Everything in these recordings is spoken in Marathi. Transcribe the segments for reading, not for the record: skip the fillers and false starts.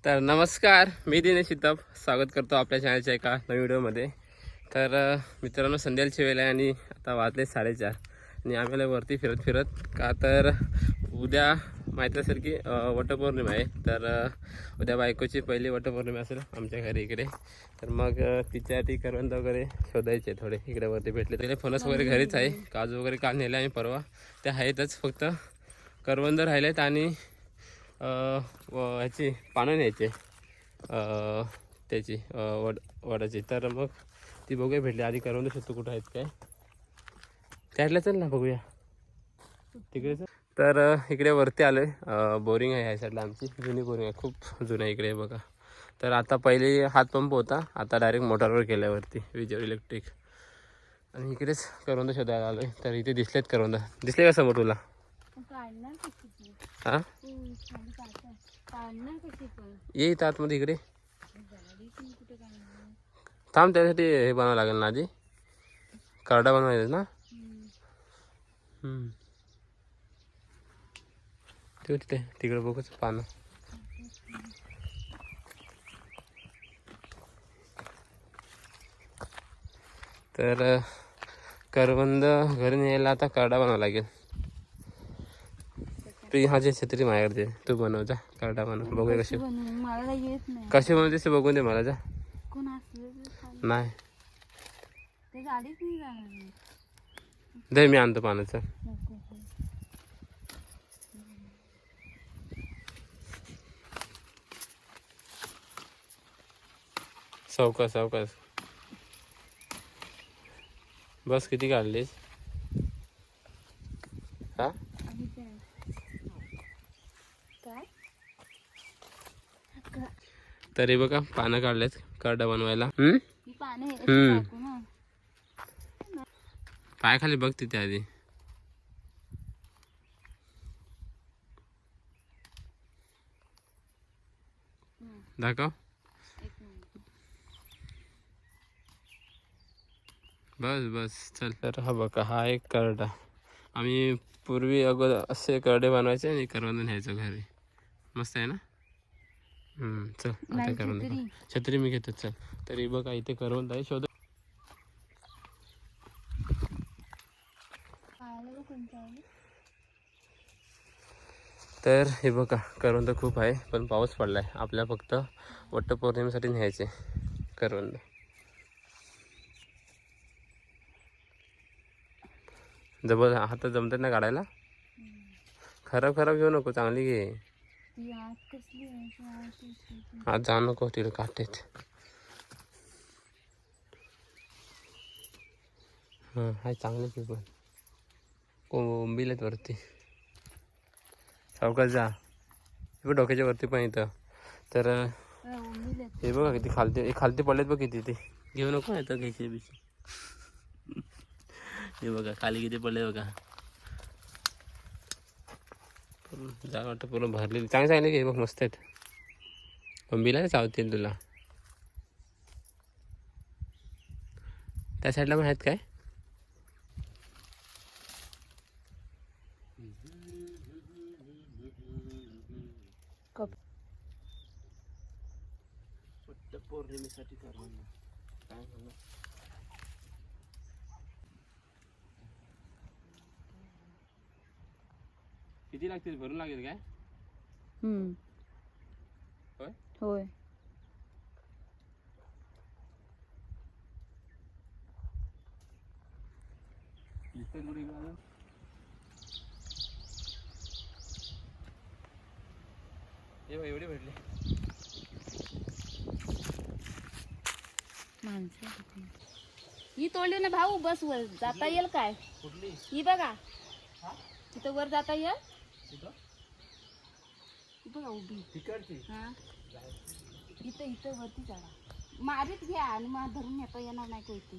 तर नमस्कार, मी दिनेश शितप स्वागत करतो आपल्या चॅनलच्या एका नवीन व्हिडिओमध्ये. तर मित्रांनो, संध्याकाळची वेळ आहे आणि आता वाजले 4:30 आणि आम्हाला वरती फिरत का तर उद्या माहीत असेल की वटपौर्णिमा आहे. तर उद्या बायकोची पहिली वटपौर्णिमा असेल आमच्या घरी इकडे. तर मग तिच्यासाठी करवंद वगैरे शोधायचे थोडे इकडे वरती भेटले. तिथे फणस वगैरे घरीच आहे, काजू वगैरे काल नेले आम्ही परवा, ते आहेतच. फक्त करवंद राहिलेत आणि ह्याची पानं न्यायचे त्याची वडाची. तर मग ती बघूया भेटली. आधी करवंद शोधतो कुठं आहेत काय. त्यातल्या चल ना बघूया तिकडे. तर इकडे वरती आलो आहे. बोरिंग आहे ह्या साईडला आमची, जुनी बोरिंग आहे, खूप जुनं आहे इकडे बघा. तर आता पहिले हातपंप होता, आता डायरेक्ट मोटरवर केल्यावरती विजेवर इलेक्ट्रिक. आणि इकडेच करवंद शोधायला आलो आहे. तर इथे दिसलेत करवंद, दिसले का समोर तुला? हां ये इथं आतमध्ये इकडे थांब. त्यासाठी हे बनवावं लागेल ना, आधी करडा बनवायचा ना. ते तिथे तिकडे बघूच पानं. तर करवंद घरी न्यायला आता करडा बनवावा लागेल. तू हा जे छत्री माझ्याकडे दे, तू बनव जा, करडा बनव. बघूया कशी कशी बनवते ते बघून दे मला जा. नाही दे, मी आणतो पाण्याचं. सावकाश सावकाश बस. किती काढलीस? हा तरी बघा पानं काढलेत करडा बनवायला. पाय खाली बघ तिथे आधी. दाखव. बस बस चल. तर हा बघा, हा एक करडा. आम्ही पूर्वी अगोदर असे करडे बनवायचे आणि करवंद न्यायचो घरी. मस्त आहे ना. चल आता करवंद. छत्री मी घेतो चल. तरी बघा इथे करवंद आहे, शोध. तर हे बघा करवंद खूप आहे, पण पाऊस पडलाय. आपल्या फक्त वटपौर्णिमेसाठी न्यायचे करवंद. जबर हातात जमतात ना काढायला. खराब खराब घेऊ नको, चांगली घे. आज जाऊ नको, तिला काटेत. हां हाय चांगले की, पण कोंबीलेत वरती. सावकाश जा. हे डोक्याच्या वरती पण इथं. तर हे बघा किती खालती खालती पडलेत बघ किती. ते घेऊ नको येतं घ्यायची बिशी. हे बघा खाली किती पडले बघा. जा वाटतं पूर्ण भरलेली. चांगले घे बघ, मस्त आहेत. कोंबीला चावतील तुला. त्या साईडला पण आहेत काय? पौर्णिमेसाठी करवंद काय म्हणा. किती लागतील? भरून लागेल काय? होय होय. एवढे भेटले. ही तोडली ना भाऊ, बस वर जाता येईल काय? कुठली? ही बघा, तिथं वर जाता येईल. बघा उभी तिकडची. हा इथं इथं वरती चढा. मारीत घ्या आणि मग धरून येता येणार नाही कोयती.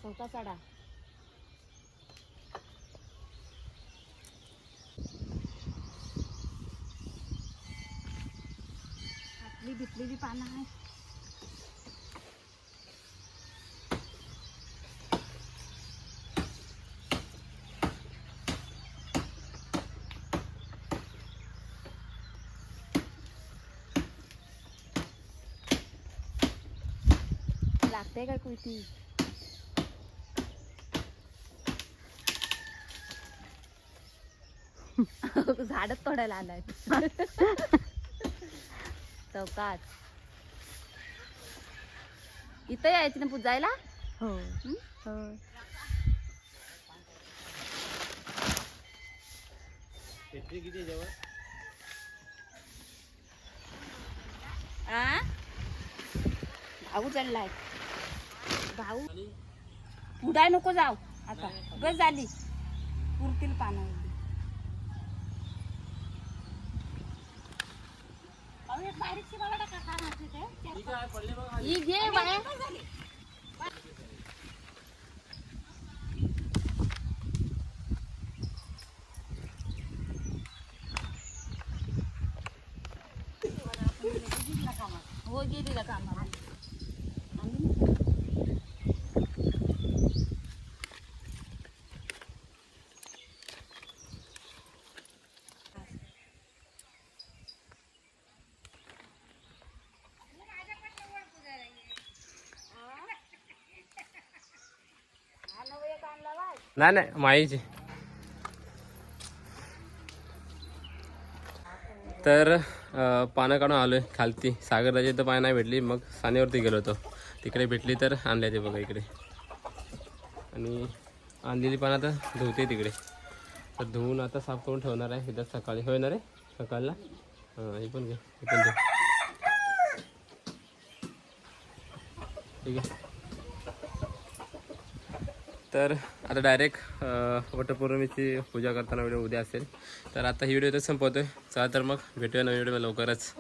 चौका चढा. आपली भिजलेली पानं आहेत. लागते काय कुठे झाडच तोडायला आलाय चौकात इथं यायची ना पूजायला हो हं? हो आ? भाऊ चाललाय भाऊ पुढाय नको जाऊ आता बस झाली पुरतील पानं ही घे बाया हो गेली कामाला नाही नाही माईची. तर पानं काढून आलो आहे खालती. सागरराजे तर पानं नाही भेटली, मग सानेवरती गेलो होतो. तिकडे भेटली तर आणल्या ते बघा इकडे. आणि आणलेली पानं आता धुते तिकडे. तर धुवून आता साफ करून ठेवणार आहे उद्या सकाळी. होय ना रे सकाळला. हां हे पण घे, हे पण घे. ठीक आहे. तर आता डायरेक्ट वटपौर्णिमेची पूजा करताना व्हिडिओ उद्या असेल. तर आता ही व्हिडिओ इथं संपवतोय. चला तर मग भेटूया नवीन व्हिडिओ लवकरच.